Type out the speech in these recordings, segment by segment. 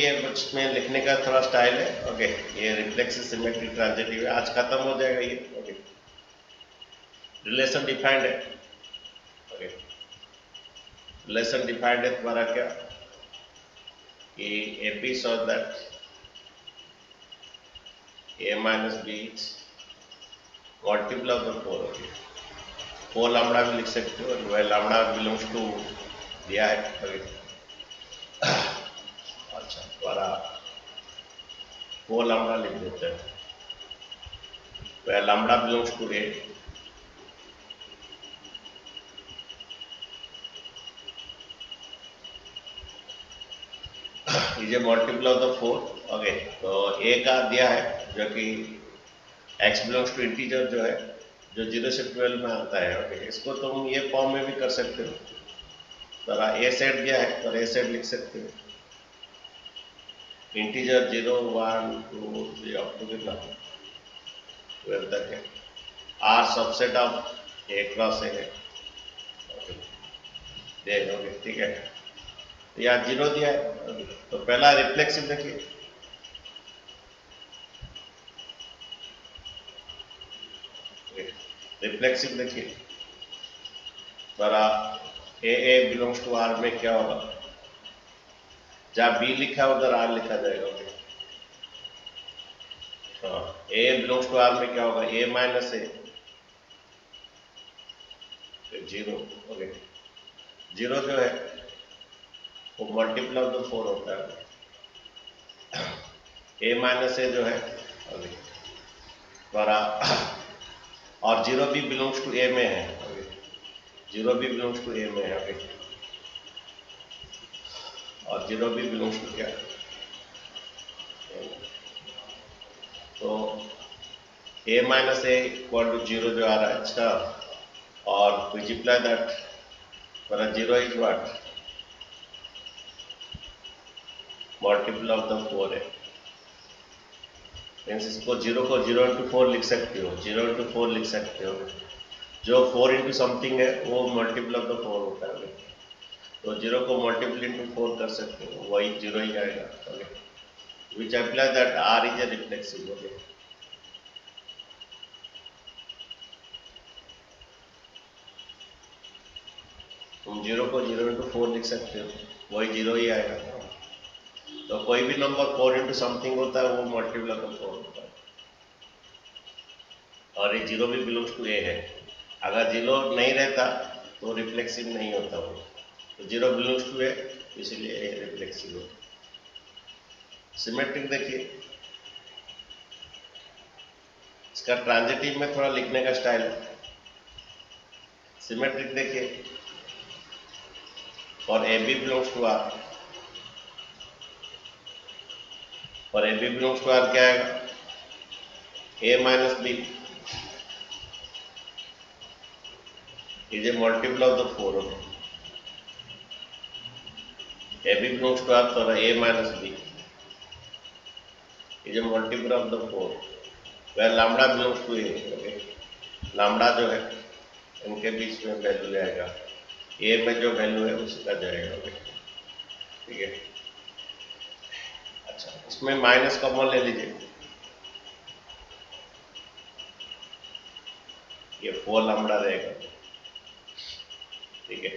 ये में लिखने का थोड़ा स्टाइल है। ओके, ये रिफ्लेक्सिव सिमेट्रिक ट्रांजिटिव है, आज खत्म हो जाएगा ये। ओके, रिलेशन डिफाइंड है। ओके, रिलेशन डिफाइंड है तुम्हारा क्या कि A P so that A minus be multiple of the 4। Okay, 4 lambda भी लिख सकते हो, वह लैम्डा बिलोंग्स टू दिया है। ओके, अच्छा तुम्हारा 4 लैम्डा लिख देते हैं, वह lambda belongs to A. Is a multiple of the 4। Okay, तो ए का दिया है जो कि x बिलोंग्स टू इंटीजर जो है, जो 0 से 12 में आता है। ओके, इसको तुम ये फॉर्म में भी कर सकते हो, तो ए सेट दिया है तो ए सेट लिख सकते हो, इंटीजर 0 1 2 3 अप टू कितना 12 तक है। R subset of A cross A है। ओके, ठीक है, यहाँ 0 दिया है। तो पहला रिफ्लेक्सिव देखिए, रिफ्लेक्सिव देखिए, बड़ा ए बिलोंग्स टू आर में क्या होगा, जहाँ बी लिखा है उधर आर लिखा जाएगा। हाँ, ए बिलोंग्स टू आर में क्या होगा, ए माइनस ए 0। ओके, 0 जो है वो मल्टीपल ऑफ द 4 होता है। ए माइनस ए जो है बड़ा, और 0 भी बिलोंग्स टू ए में है। 0 भी बिलोंग्स टू ए में है। और 0 भी बिलोंग्स टू क्या, तो A minus A equal to 0 जो आ रहा है। अच्छा, और मल्टीप्लाई दैट पर 0 is what, multiple of the 4 है। मीन्स इसको 0 को 0 इंटू 4 लिख सकते हो, 0 इंटू 4 लिख सकते हो। जो 4 इंटू समथिंग है वो मल्टीपल ऑफ द 4 होता है, तो 0 को मल्टीपल इंटू 4 कर सकते हो, वही 0 ही आएगा। Okay, which apply that R is a reflexive. Okay, तुम 0 को 0 इंटू 4 लिख सकते हो, वही 0 ही आएगा। तो कोई भी नंबर 4 इंटू समथिंग होता है वो मल्टीपल ऑफ द 4 होता है। और ये 0 भी बिलोंग्स टू ए है, अगर 0 नहीं रहता तो रिफ्लेक्सिव नहीं होता वो, तो 0 बिलोंग्स टू ए इसलिए ए रिफ्लेक्सिव होता है। सिमेट्रिक देखिए, इसका ट्रांजिटिव में थोड़ा लिखने का स्टाइल है। सिमेट्रिक देखिए, और A B belongs to R, और A B belongs to R क्या आएगा, A minus B is a multiple of the 4। A B belongs to R, तो A minus B is a multiple of the 4, वह lambda belongs to A. Okay, lambda जो है इनके बीच में value आएगा, ए में जो वैल्यू है उसका जाएगा। ओके, ठीक है। अच्छा, इसमें माइनस कॉमन ले लीजिए, ये 4 लैम्डा रहेगा। ठीक है,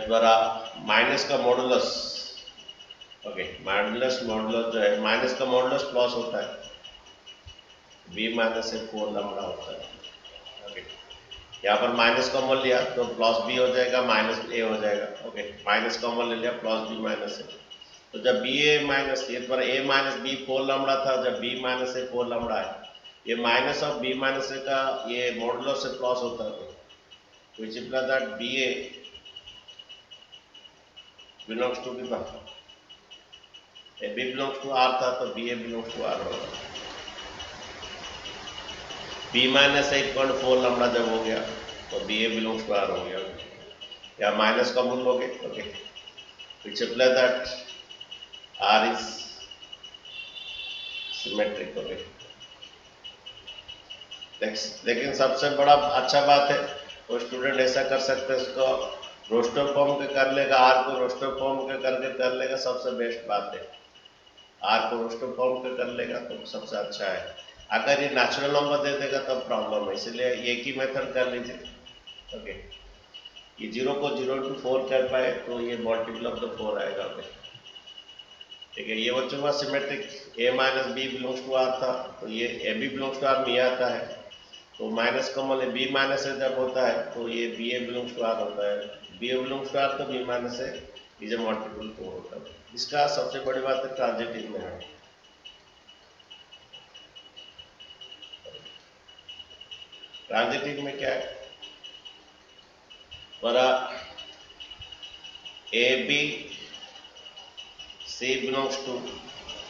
द्वारा माइनस का मॉडुलस। ओके, मॉडुलस जो है, माइनस का मॉडुलस प्लस होता है, बी माइनस से 4 लैम्डा होता है। ओके, यहाँ पर माइनस कॉमन लिया तो प्लस बी हो जाएगा, माइनस ए हो जाएगा। ओके, माइनस कॉमन ले लिया, प्लस बी माइनस ए, तो जब बी ए माइनस, ये पर ए माइनस बी 4 लैम्डा था, जब बी माइनस ए 4 लैम्डा है, ये माइनस ऑफ बी माइनस ए का ये मॉडुलस से प्लस होता है, which implies that BA belongs to कितना, B belongs to R था तो BA belongs to R होगा। B माइनस 8.4 लैम्डा जब हो गया तो BA belongs to R हो गया, या माइनस कॉमन लोगे। Okay, which implies that R is symmetric। Okay, लेकिन सबसे बड़ा अच्छा बात है वो स्टूडेंट ऐसा कर सकते हैं, इसको रोस्टर फॉर्म के कर लेगा, आर को रोस्टर फॉर्म के करके कर लेगा, सबसे बेस्ट बात है। आर को रोस्टर फॉर्म के कर लेगा तो सबसे अच्छा है। अगर ये नेचुरल नंबर दे देगा तब प्रॉब्लम है, इसलिए एक ही मेथड कर लीजिए। ओके, ये 0 को 0 to 4 कर पाए तो ये मल्टीपल ऑफ द 4 आएगा। ओके, ठीक है। ये बच्चों का symmetric A minus B belongs to R था, तो ये A B belongs to R में आता है, तो minus common B minus A जब होता है तो ये B A belongs to R होता है, B A belongs to R तो B minus A is a multiple 4 होता है। इसका सबसे बड़ी बात है ट्रांजिटिव में है। ट्रांजिटिव में क्या है, बड़ा A B C belongs to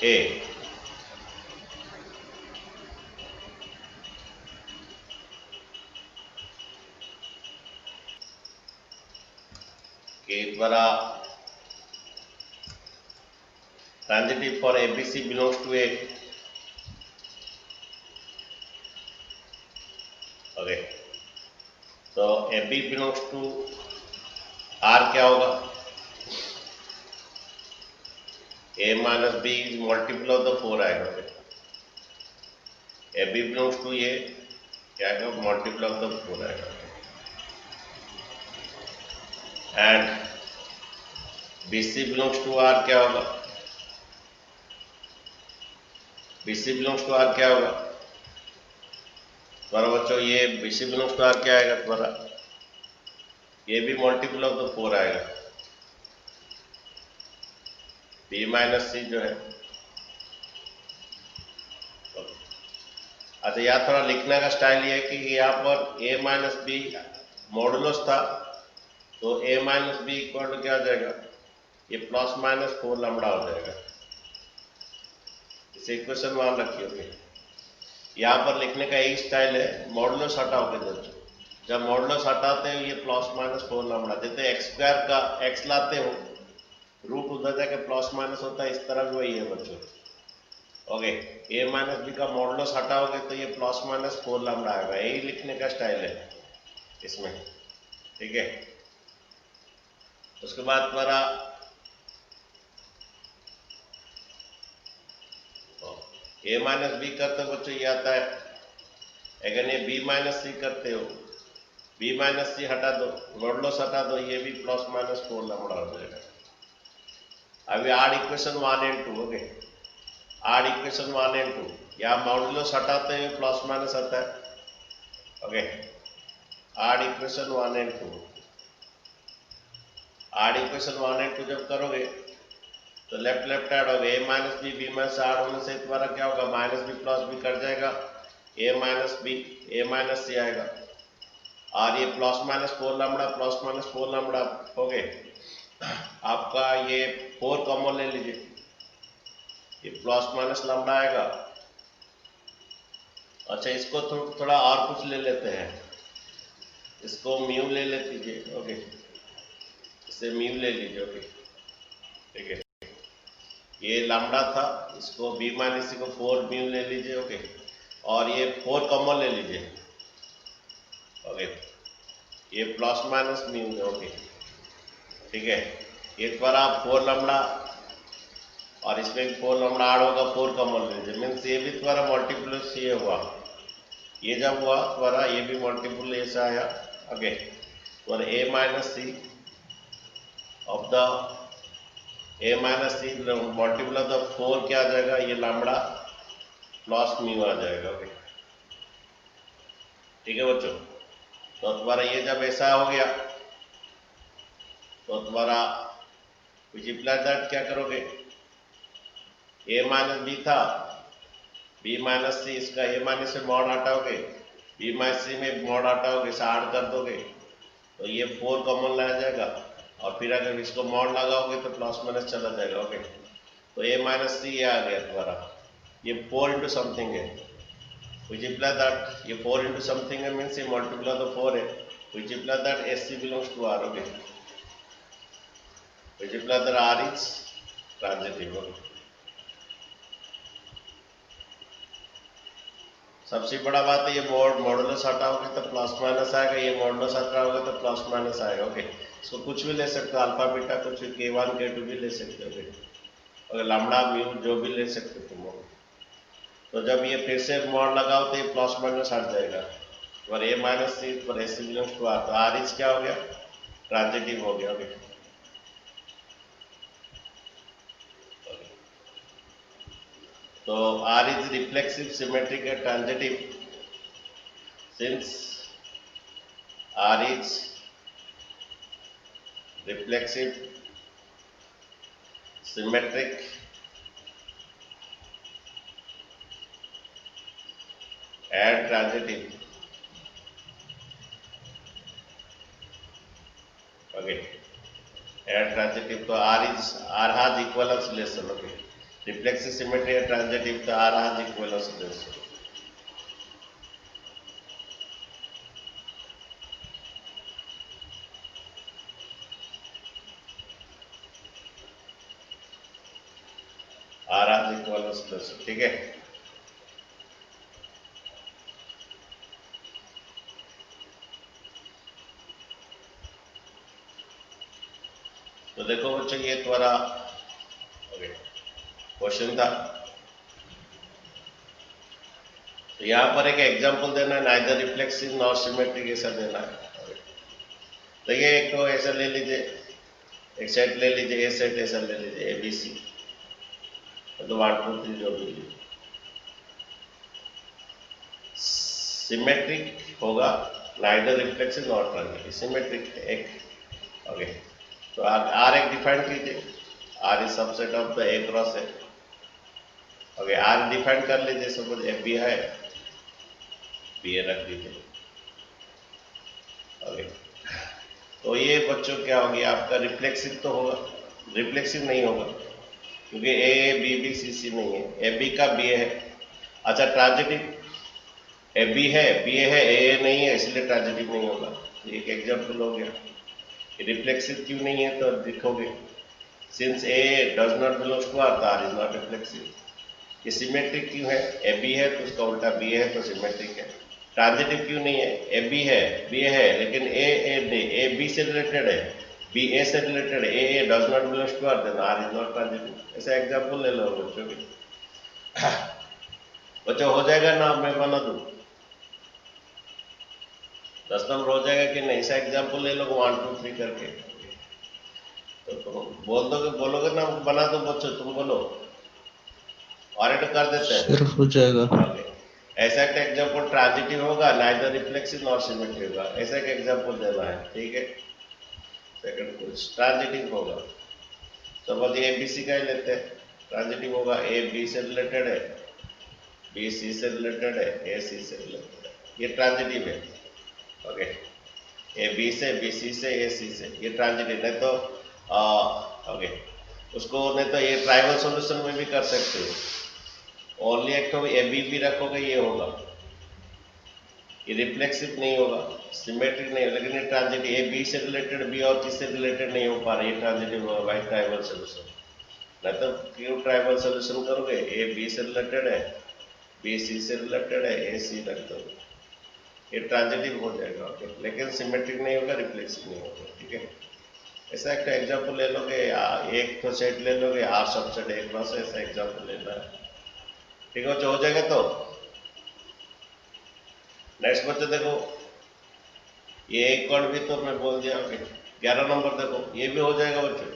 A, के द्वारा transitive for ABC belongs to A. Okay, तो A B belongs to R क्या होगा, A minus B is multiple of the 4 आएगा। A B belongs to A क्या आएगा, मल्टीपल ऑफ द 4 आएगा। And B C belongs to R क्या होगा, B C belongs to R क्या होगा तुम्हारा बच्चों, ये B C belongs to R क्या आएगा तुम्हारा, ये भी मल्टीपल ऑफ द 4 आएगा, बी माइनस सी जो है। अच्छा, यहाँ थोड़ा लिखने का स्टाइल ये है कि यहाँ पर ए माइनस बी मॉडुलस था, तो A minus B equal to क्या हो जाएगा, ये प्लस माइनस 4 लैम्डा हो जाएगा। इसे इक्वेशन मान रखिए। यहाँ पर लिखने का यही स्टाइल है, मॉडुलस हटाओगे बच्चों, जब मॉडुलस हटाते हो ये प्लस माइनस 4 लैम्डा देते, एक्स स्क्वायर का एक्स लाते हो, रूट उधर जाके प्लस माइनस होता है, इस तरह भी वही है बच्चों। ओके, ए माइनस बी का मॉडुलस हटाओगे तो ये प्लस माइनस 4 लैम्डा आएगा, यही लिखने का स्टाइल है इसमें, ठीक है। उसके बाद तुम्हारा ए माइनस बी करते हो बच्चों, ये आता है। अगर ये बी माइनस सी करते हो, बी माइनस सी हटा दो, मॉडुलस हटा दो, ये भी प्लस माइनस 4 लैम्डा हो जाएगा। अभी add equation 1 and 2। Okay, add equation 1 and 2, या मॉडुलस हटाते हैं प्लस माइनस आता है। Okay, add equation 1 and 2, add equation 1 and 2 जब करोगे तो लेफ्ट लेफ्ट ऐड होगा, A minus B minus add होने से तुम्हारा क्या होगा, minus B plus B cut जाएगा, A minus B A minus C आएगा, और ये plus minus 4 lambda plus minus 4 lambda हो गए। आपका ये 4 कॉमन ले लीजिए, ये प्लस माइनस लैम्डा आएगा। अच्छा, इसको थोड़ा और कुछ ले लेते हैं, इसको म्यू ले लीजिए। ओके, इसे म्यू ले लीजिए। ओके, ठीक है, ये लैम्डा था, इसको बी माइनस सी को 4 म्यू ले लीजिए। ओके, और ये 4 कॉमन ले लीजिए। ओके, ये प्लस माइनस म्यू है। ओके, ठीक है, ये द्वारा आप 4 लैम्डा और इसमें भी 4 लैम्डा ऐड होगा, 4 कॉमन ले लीजिए, मीन्स ये भी द्वारा मल्टीप्लस ये हुआ, ये जब हुआ द्वारा ये भी मल्टीपल ऐसा आया। ओके, और A minus C of the A minus C multiple of the 4 क्या आ जाएगा, ये लैम्डा प्लस म्यू आ जाएगा। ओके, ठीक है बच्चों। तो तुम्हारा ये जब ऐसा हो गया तो तुम्हारा विच इंप्लाइज दैट क्या करोगे, ए माइनस बी था, बी माइनस सी, इसका ए माइनस से मॉड हटाओगे, बी माइनस सी में मॉड हटाओगे, इसे ऐड कर दोगे तो ये 4 कॉमन लाया जाएगा, और फिर अगर इसको मॉड लगाओगे तो प्लस माइनस चला जाएगा। ओके, तो ए माइनस सी ये आ गया तुम्हारा, ये 4 इंटू समथिंग है, विच इंप्लाइज दैट ये 4 इंटू समथिंग है, मीन्स ये मल्टीपल ऑफ द 4 है, which implies that S C belongs to R. Okay, which implies that R is transitive. सबसे बड़ा बात है ये मॉडुलस हटाओगे तो प्लस माइनस आएगा, ये मॉडुलस हटाओगे तो प्लस माइनस आएगा। ओके, इसको कुछ भी ले सकते हो, अल्फा बीटा कुछ भी, k1 k2 भी ले सकते हो, और लैम्डा म्यू जो भी ले सकते हो तुम लोग। तो जब ये फिर से मॉड लगाओ तो ये प्लस माइनस हट जाएगा, और ए माइनस सी पर A C belongs to R, तो आर इज क्या हो गया, ट्रांजिटिव हो गया। तो R is reflexive, symmetric and transitive since R is reflexive, symmetric and transitive. Okay, and transitive, तो R has equivalence relation. Okay, reflexive, symmetric and transitive, तो R has equivalence relation. R has equivalence relation, ठीक है। तो देखो बच्चों, ये तुम्हारा question था। तो यहाँ पर एक एग्जांपल देना है, नाइदर रिफ्लेक्सिव नॉर सिमेट्रिक, ऐसा देना है। देखिए एक तो ऐसा ले लीजिए, एक सेट ले लीजिए, ए सेट ऐसा ले लीजिए, ए बी सी, तो 1 2 3 जो भी सिमेट्रिक होगा, neither reflexive nor transitive, symmetric एक। ओके, तो आर एक डिफाइन कीजिए, R is subset of the A cross A. Okay, R define कर लीजिए, सपोज ए बी है, बी ए रख दीजिए। ओके, तो ये बच्चों क्या होगी, आपका रिफ्लेक्सिव तो होगा, रिफ्लेक्सिव नहीं होगा क्योंकि ए बी बी सी सी नहीं है, ए बी का बी ए है। अच्छा, ट्रांजिटिव, ए बी है, बी ए है, ए नहीं है, इसलिए ट्रांजिटिव नहीं होगा। एक एग्जांपल हो गया। रिफ्लेक्सिव क्यों नहीं है तो लिखोगे, since A does not belongs to R, R is not reflexive. ये सिमेट्रिक क्यों है, ए बी है तो उसका उल्टा बी है तो सिमेट्रिक है। ट्रांजिटिव क्यों नहीं है, ए बी है, बी है, लेकिन ए बी से रिलेटेड है, बी ए से रिलेटेड है, A does not belongs to R, then R is not transitive. ऐसा एग्जांपल ले लो बच्चों के। बच्चों हो जाएगा ना, मैं बना दूं 10 नंबर हो जाएगा कि नहीं, ऐसा एग्जांपल ले लो 1 2 3 करके। तो तुम बोल दोगे, बोलोगे ना बना दो बच्चों, तुम बोलो और एड कर देते हैं, सर हो जाएगा। ऐसा एक एग्जांपल ट्रांजिटिव होगा, नाइदर रिफ्लेक्सिव नॉर सिमेट्रिक होगा, ऐसा एक एग्जांपल देना है, ठीक है। सेकंड कुछ ट्रांजिटिव होगा, सपोज ए बी सी का ही लेते हैं, ट्रांजिटिव होगा, ए बी से रिलेटेड है, बी सी से रिलेटेड है, ए सी से रिलेटेड है, ये ट्रांजिटिव है। ओके, ए बी से, बी सी से, ए सी से, ये ट्रांजिटिव। नहीं तो ओके, उसको नहीं तो ये ट्राइवल सॉल्यूशन में भी कर सकते हो, ओनली एक तो ए बी भी रखोगे, ये होगा, ये रिफ्लेक्सिव नहीं होगा, सिमेट्रिक नहीं, लेकिन ये ट्रांजिटिव, ए बी से रिलेटेड, बी और किससे रिलेटेड नहीं हो पा रहा, ये ट्रांजिटिव होगा बाई ट्राइवल सॉल्यूशन। नहीं तो क्यों ट्राइवल सॉल्यूशन करोगे, ए बी से रिलेटेड है, बी सी से रिलेटेड है, ए सी रख दो, ये ट्रांजिटिव हो जाएगा। ओके, लेकिन सिमेट्रिक नहीं होगा, रिफ्लेक्सिव नहीं होगा, ठीक है। ऐसा एक एग्जांपल ले लोगे, एक तो सेट ले लोगे, आर सबसेट ए क्रॉस, ऐसा एग्जांपल लेना है, ठीक है। हो जाएगा। तो नेक्स्ट बच्चे देखो, ये एक कॉर्ड भी तो मैं बोल दिया। ओके, 11 नंबर देखो, ये भी हो जाएगा बच्चे।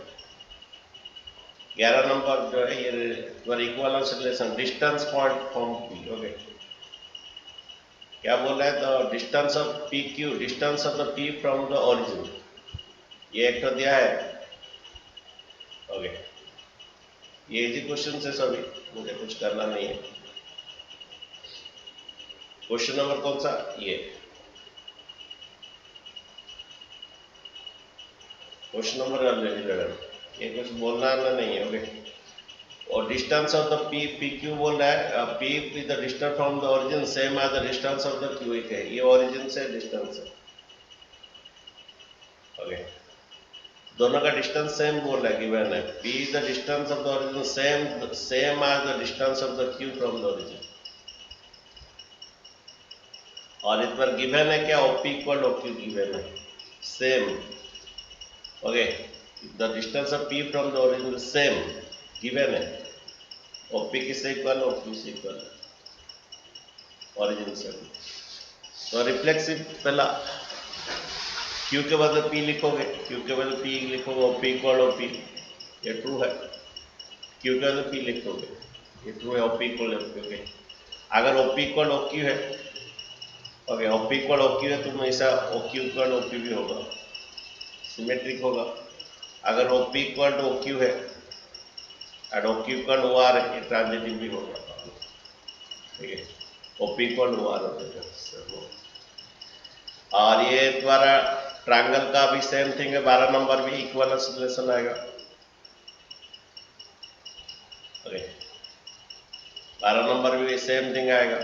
11 नंबर जो है ये equivalence relation, distance point from P. Okay, क्या बोल रहा है, तो distance of P Q, distance of the P from the origin, ये एक तो दिया है। ओके, ये इजी क्वेश्चन है सभी, मुझे कुछ करना नहीं है। क्वेश्चन नंबर कौन सा, ये क्वेश्चन नंबर 11, ये कुछ बोलना नहीं है। ओके, और distance of the P, P Q बोल रहा है, P is the distance from the origin same as the distance of the Q है, ये ओरिजिन से डिस्टेंस है। ओके, दोनों का डिस्टेंस सेम बोल रहा है, गिवन है, P is the distance of the origin same as the distance of the Q from the origin, और इस पर गिवन है क्या, ओपी इक्वल ओक्यू गिवन है, same. Okay, the distance of P from the origin same given है, OP किससे equal, OP से equal origin से। तो रिफ्लेक्सिव पहला क्यू के बदले पी लिखोगे, क्यू के बदले पी लिखोगे, ओपी इक्वल ओपी, ये ट्रू है। क्यू के बदले पी लिखोगे, ये ट्रू है, ओपी इक्वल ओपी। ओके, अगर ओपी इक्वल ओक्यू है, ओके ओपी इक्वल ओक्यू है तो हमेशा ओक्यू इक्वल ओपी भी होगा, सिमेट्रिक होगा। अगर ओपी इक्वल टू ओक्यू है और ओक्यू इक्वल टू आर है, ये ट्रांजिटिव भी होगा, ठीक है, ओपी इक्वल टू आर हो जाएगा। और ये तुम्हारा ट्रायंगल का भी सेम थिंग है, 12 नंबर भी इक्विवेलेंस रिलेशन आएगा। ओके, 12 नंबर भी सेम थिंग आएगा,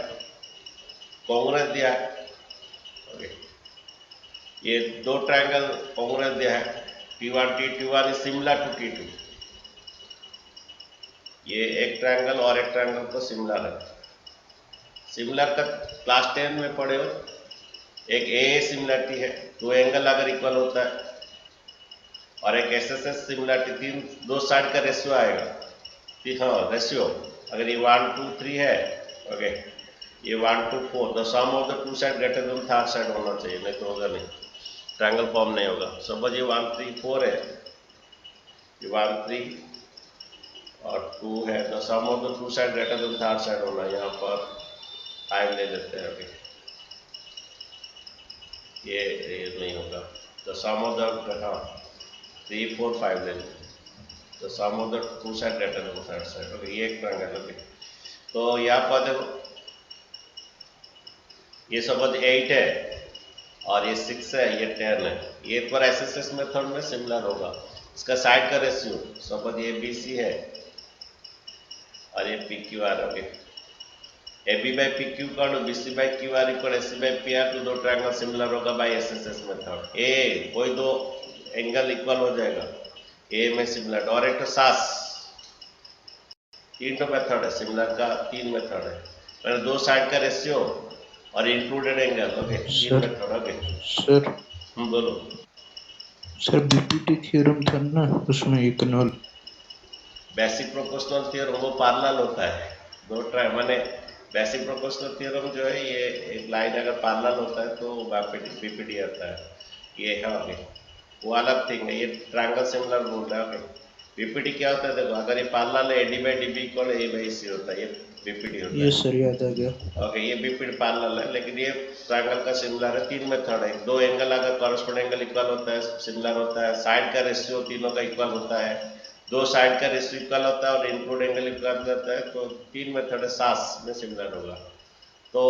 कांग्रेस दिया है। ओके, ये दो ट्रायंगल कांग्रेस दिया है, T1 T1 is similar to T2, ये एक ट्रायंगल और एक ट्रायंगल को सिमिलर है। सिमिलर का क्लास 10 में पढ़े हो, एक ए सिमिलरिटी है, दो एंगल अगर इक्वल होता है, और एक एसएसएस सिमिलरिटी, तीन दो साइड का रेशियो आएगा, हाँ रेशियो, अगर ये 1 2 3 है, ओके ये 1 2 4, the sum of the two side greater than third side होना चाहिए, नहीं तो होगा नहीं, ट्रायंगल फॉर्म नहीं होगा। सपोज ये 1 3 4 है, ये 1 3 और 2 है, the sum of the two side greater than third side होना, यहाँ पर 5 ले लेते हैं। ओके, ये नहीं होगा, द सम ऑफ द, हाँ 3 4 5 ले लेते हैं, the sum of the two side greater than third side. Okay, ये एक ट्रायंगल। ओके, तो यहाँ पर देखो, ये सपोज 8 है और ये 6 है, ये 10 है, ये पर एसएसएस मेथड में सिमिलर होगा। इसका साइड का रेशियो, सपोज ये बीसी है और ये P Q R. Okay, A B by P Q का BC by Q R equal S C by P R, तो दो ट्रायंगल सिमिलर होगा बाई एसएसएस मेथड। ए कोई दो एंगल इक्वल हो जाएगा, ए में सिमिलर, और एक तो सास, तीन तो मेथड है सिमिलर का, तीन मेथड है, मैंने दो साइड का रेशियो और इंक्लूडेड एंगल। ओके, तीन मेथड। ओके सर, बोलो सर बीपीटी थ्योरम था ना, उसमें इकोनॉल बेसिक प्रोपोर्शनल थ्योरम वो पैरेलल होता है, दो ट्राई माने बेसिक प्रोपोर्शनल थ्योरम जो है, ये एक लाइन अगर पैरेलल होता है तो बीपीटी आता है, ये है। ओके, वो अलग थिंग है, ये ट्रायंगल सिमिलर बोल रहा है। ओके, बीपीटी क्या होता है, देखो अगर ये पैरेलल है, AD by DB equal A by C होता है, ये बीपीटी होता है। ये सर याद आ गया। ओके, ये बीपीटी पैरेलल है, लेकिन ये ट्रायंगल का सिमिलर है। तीन मेथड है, दो एंगल अगर कॉरेस्पोंडिंग एंगल इक्वल होता है, सिमिलर होता है, साइड का रेशियो तीनों का इक्वल होता है, दो साइड का रेशियो इक्वल होता है और इंक्लूड एंगल इक्वल होता है, तो तीन मेथड है, सास में सिमिलर होगा। तो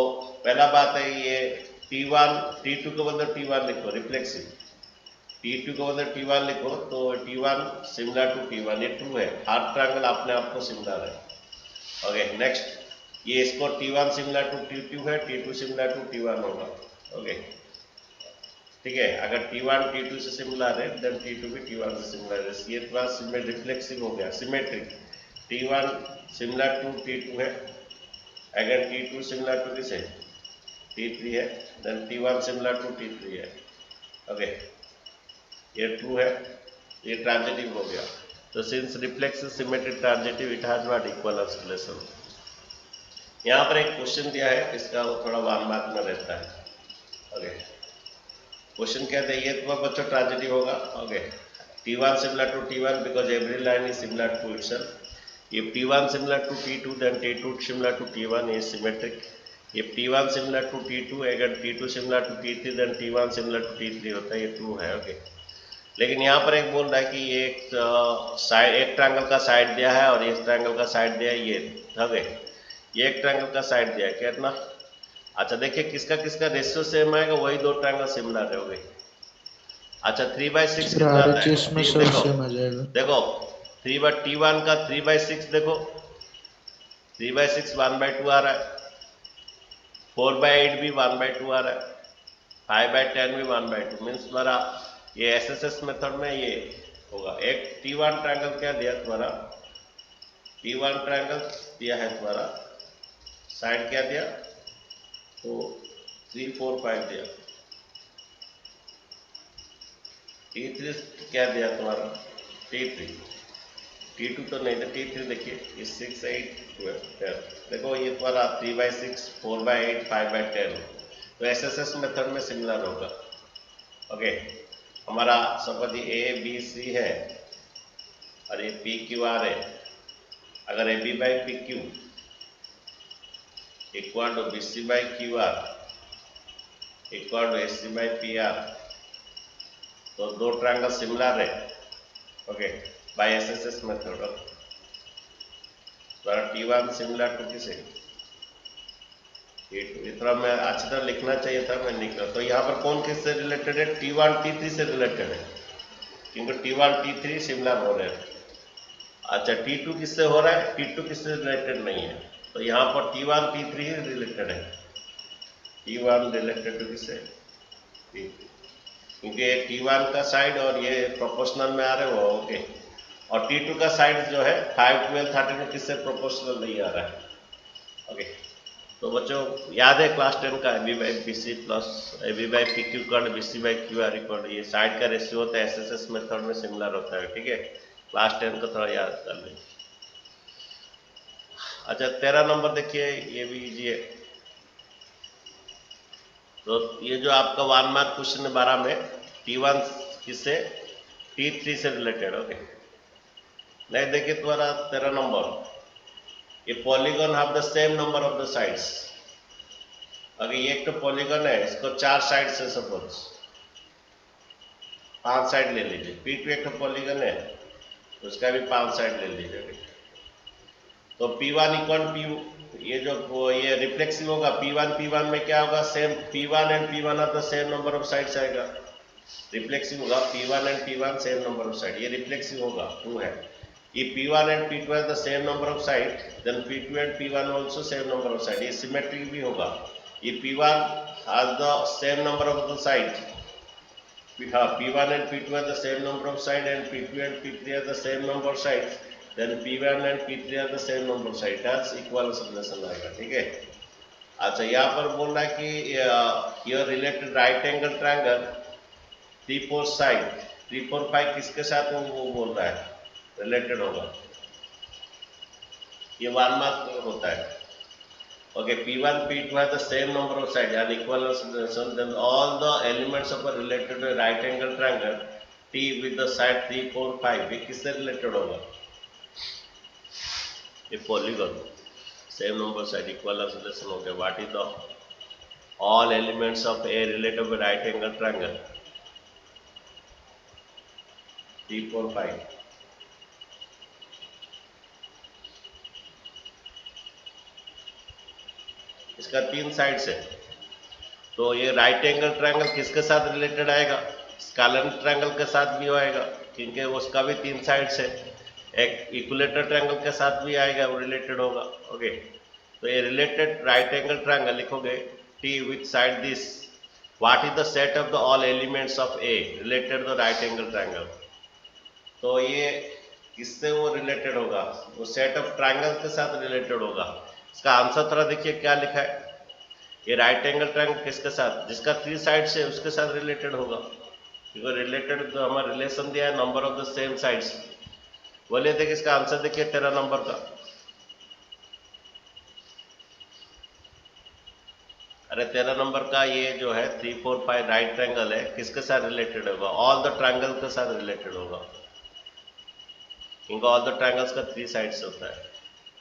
पहला बात है, ये T1 T2 के बदले T1 लिखो, रिफ्लेक्सिव T2 के बदले T1 लिखो, तो T1 सिमिलर टू T1, ये ट्रू है, हर ट्रायंगल अपने आप को सिमिलर है। ओके, नेक्स्ट, ये इसको T1 सिमिलर टू T2 है, T2 सिमिलर टू T1 होगा। ओके, ठीक है, अगर T1 T2 से सिमिलर है, देन T2 भी T1 से सिमिलर है, ये थोड़ा रिफ्लेक्सिव हो गया, symmetric. T1 similar to T2 है, अगर T2 सिमिलर टू किसे T3 है, then T1 similar to T3 है। ओके, ये ट्रू है, ये ट्रांजिटिव हो गया। तो since reflexive symmetric transitive, it has what equivalence relation. यहाँ पर एक क्वेश्चन दिया है, इसका वो थोड़ा 1 मार्क में रहता है। ओके, क्वेश्चन क्या है, ये तुम्हारा बच्चों ट्रांजिटिव होगा। Okay, T1 similar to T1 because every line is similar to itself. If T1 similar to T2 then T2 similar to T1 is symmetric. If T1 similar to T2, अगर T2 similar to T3 then T1 similar to T3 होता है, ये true है। Okay, लेकिन यहाँ पर एक बोल रहा है कि ये एक साइड, एक ट्रायंगल का साइड दिया है और इस ट्रायंगल का साइड दिया है, ये ओके, ये एक ट्रायंगल का साइड दिया है कितना। अच्छा देखिए, किसका किसका रेशियो सेम आएगा, वही दो ट्रायंगल सिमिलर होंगे। अच्छा 3/6 सर कितना आता है, आरएचएस में सब देखो सेम आ जाएगा। देखो 3/T1 का 3/6 देखो, 3/6 1/2 आ रहा है, 4/8 भी 1/2 आ रहा है, 5/10 भी 1/2, मीन्स तुम्हारा ये एसएसएस मेथड में ये होगा। एक T1 ट्रायंगल क्या दिया तुम्हारा, T1 ट्रायंगल दिया है तुम्हारा, साइड क्या दिया, तो 3 4 5 दिया। T3 क्या दिया तुम्हारा? T3, T2 तो नहीं था, T3 देखिए ये 6, 8, 12, 10। देखो ये तुम्हारा 3/6, 4/8, 5/10। तो SSS मेथड में सिमिलर होगा। ओके, हमारा सपोज ये ABC है और ये PQR है। अगर AB/PQ equal to BC/QR equal to AC/PR, तो दो ट्रायंगल सिमिलर है। Okay, by SSS method. T1 similar to किसे? T2। इतना मैं अच्छी तरह लिखना चाहिए था, मैं लिख रहा। तो यहाँ पर कौन किससे रिलेटेड है? T1 T3 से रिलेटेड है, क्योंकि T1 T3 सिमिलर हो रहे हैं। अच्छा, T2 किससे हो रहा है? T2 किससे रिलेटेड नहीं है, तो यहाँ पर T1 T3 ही रिलेटेड है। T1 रिलेटेड टू किससे? T3, क्योंकि ये T1 का साइड और ये प्रोपोर्शनल में आ रहे हो। ओके, और T2 का साइड जो है 5, 12, 13 किससे प्रोपोर्शनल नहीं आ रहा है। ओके, तो बच्चों याद है क्लास 10 का AB/BC plus AB/PQ called BC/QR equal, ये साइड का रेशियो होता है, SSS मेथड में सिमिलर होता है। ठीक है, क्लास 10 को थोड़ा याद कर लें। अच्छा, 13 नंबर देखिए, ये भी इजी है। तो ये जो आपका 1 मार्क क्वेश्चन है 12 में, T1 किससे? T3 से रिलेटेड। ओके, नहीं देखिए तुम्हारा 13 नंबर, ये polygon have the same number of the sides. अगर ये एक तो पॉलीगन है, इसको 4 साइड से सपोज 5 साइड ले लीजिए। P2 एक तो पॉलीगन है, उसका भी 5 साइड ले लीजिए। तो P1 इक्वल P, ये जो ये रिफ्लेक्सिव होगा, P1 में क्या होगा? Same P1 and P1 are the same number of sides आएगा। रिफ्लेक्सिव होगा P1 and P1 same number of side, ये रिफ्लेक्सिव होगा 2 है। If P1 and P2 have the same number of sides, then P2 and P1 also same number of sides. ये symmetric भी होगा। If P1 has the same number of the sides, P1 and P2 have the same number of sides, and P2 and P3 have the same number of sides, then P1 and P3 have the same number of sides. That's equivalence relation आएगा। ठीक है। अच्छा, यहाँ पर बोल रहा है कि your related right angle triangle 3, 4 side 3, 4, 5 किसके साथ वो बोल रहा है रिलेटेड होगा। ये 1 मार्क होता है। Okay, P1 P2 has the same number of sides and equivalence relation, then all the elements of a related right angle triangle T with the side 3, 4, 5 ये किससे रिलेटेड होगा? ये polygon same number side equivalence relation हो गया। What is the all elements of a related right angle triangle 3, 4, 5। इसका 3 sides है, तो ये राइट एंगल ट्रायंगल किसके साथ रिलेटेड आएगा? स्केलर ट्रायंगल के साथ भी आएगा, क्योंकि उसका भी 3 साइड्स है। एक इक्विलेटरल ट्रायंगल के साथ भी आएगा, वो रिलेटेड होगा। ओके, तो ये रिलेटेड राइट एंगल ट्रायंगल लिखोगे T with side this, what is the set of the all elements of A related the right angle triangle. तो ये किससे वो रिलेटेड होगा? वो सेट ऑफ ट्रायंगल के साथ रिलेटेड होगा। इसका आंसर थोड़ा देखिए क्या लिखा है। ये राइट एंगल ट्रायंगल किसके साथ? जिसका 3 साइड से उसके साथ रिलेटेड होगा, क्योंकि रिलेटेड तो हमारा रिलेशन दिया है number of the same sides. बोलिए देखिए इसका आंसर देखिए 13 नंबर का। अरे 13 नंबर का ये जो है 3, 4, 5 राइट ट्रायंगल है, किसके साथ रिलेटेड होगा? ऑल द ट्रायंगल के साथ रिलेटेड होगा, क्योंकि ऑल द ट्रायंगल्स का 3 साइड्स होता है।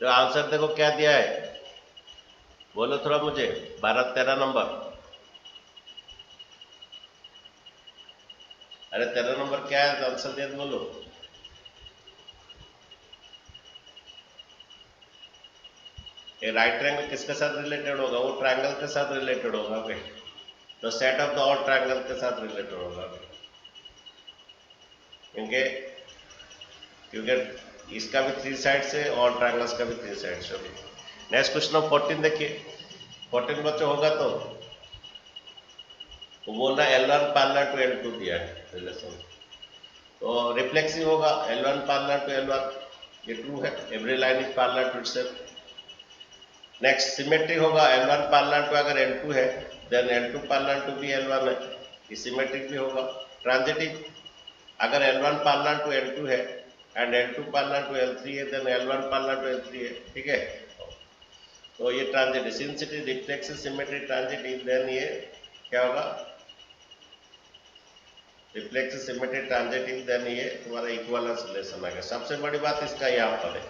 तो आंसर देखो क्या दिया है, बोलो थोड़ा मुझे। 12, 13 नंबर। अरे 13 नंबर क्या है आंसर दे बोलो। ये राइट ट्रायंगल किसके साथ रिलेटेड होगा? वो ट्रायंगल के साथ रिलेटेड होगा। ओके, तो set of the all triangle के साथ रिलेटेड होगा, क्योंकि क्योंकि इसका भी 3 साइड्स है और ट्रायंगल्स का भी 3 साइड्स है। नेक्स्ट क्वेश्चन नंबर 14 देखिए। 14 बच्चों होगा तो वो बोल रहा है L1 पैरेलल टू L2 दिया है रिलेशन, तो रिफ्लेक्सिव होगा L1 पैरेलल टू L1, ये ट्रू है। Every line is parallel to itself. Next symmetric होगा L1 पैरेलल टू, अगर L2 है देन L2 पैरेलल टू भी L1 है, ये सिमेट्रिक भी होगा। ट्रांजिटिव अगर L1 पैरेलल टू L2 है and L2 parallel to L3 है, then L1 parallel to L3 है, ठीक है। तो ये transit since it is reflexive symmetry transit, then ये क्या होगा, रिफ्लेक्सिव सिमेट्री ट्रांजिट, देन ये तुम्हारा इक्विवेलेंस रिलेशन आ गया। सबसे बड़ी बात इसका यहाँ पर है,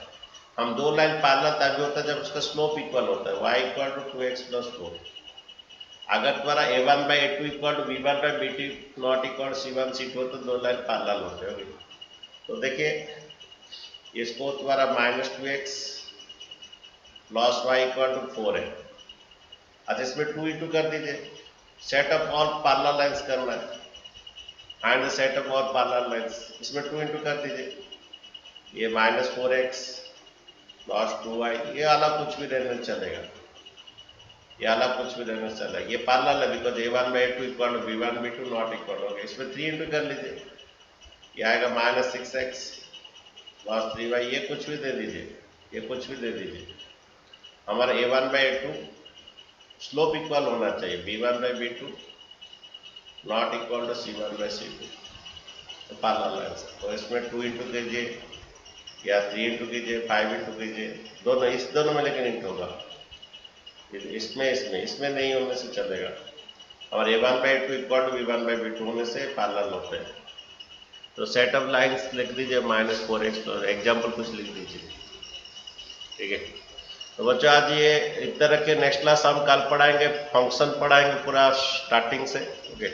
हम दो लाइन पैरेलल तभी होता है जब उसका स्लोप इक्वल होता है, y equal to 2x plus 4। अगर तुम्हारा a1 by a2 equal to b1 by b2 not equal c1 c2 तो दो लाइन पैरेलल होते होंगे। तो देखिए इसको तुम्हारा -2x plus y equal to 4 है। अच्छा इसमें 2 इंटू कर दीजिए, set of all parallel lines करना है, find the set of all parallel lines, इसमें 2 इंटू कर दीजिए, ये -4x प्लस 2y, ये अलग कुछ भी रहने चलेगा, ये अलग कुछ भी रहने चलेगा, ये पैरेलल है because a1 by a2 equal to b1 b2 not equal हो गया। इसमें 3 इंटू कर लीजिए, ये आएगा -6x प्लस 3y, ये कुछ भी दे दीजिए, ये कुछ भी दे दीजिए। हमारा a1 by a2 slope equal होना चाहिए, b1 by b2 not equal to c1 by c2, तो पैरेलल है। तो इसमें 2 इंटू कीजिए या 3 इंटू कीजिए, 5 इंटू कीजिए, दोनों इस दोनों में लेकिन इंटू होगा, इसमें नहीं होने से चलेगा। और a1 by a2 equal to b1 by b2 होने से पैरेलल होते हैं। तो सेट ऑफ लाइंस लिख दीजिए -4x, तो एग्जाम्पल कुछ लिख दीजिए, ठीक है। तो बच्चों आज ये इतना रखिए, नेक्स्ट क्लास हम कल पढ़ाएंगे, फंक्शन पढ़ाएंगे पूरा स्टार्टिंग से, ओके।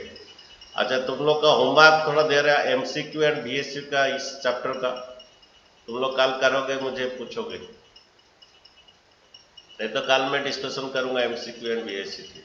अच्छा तुम लोग का होमवर्क थोड़ा दे रहा है MCQ एंड VSQ का, इस चैप्टर का तुम लोग कल करोगे, मुझे पूछोगे, नहीं तो कल मैं डिस्कशन करूंगा MCQ एंड VSQ की।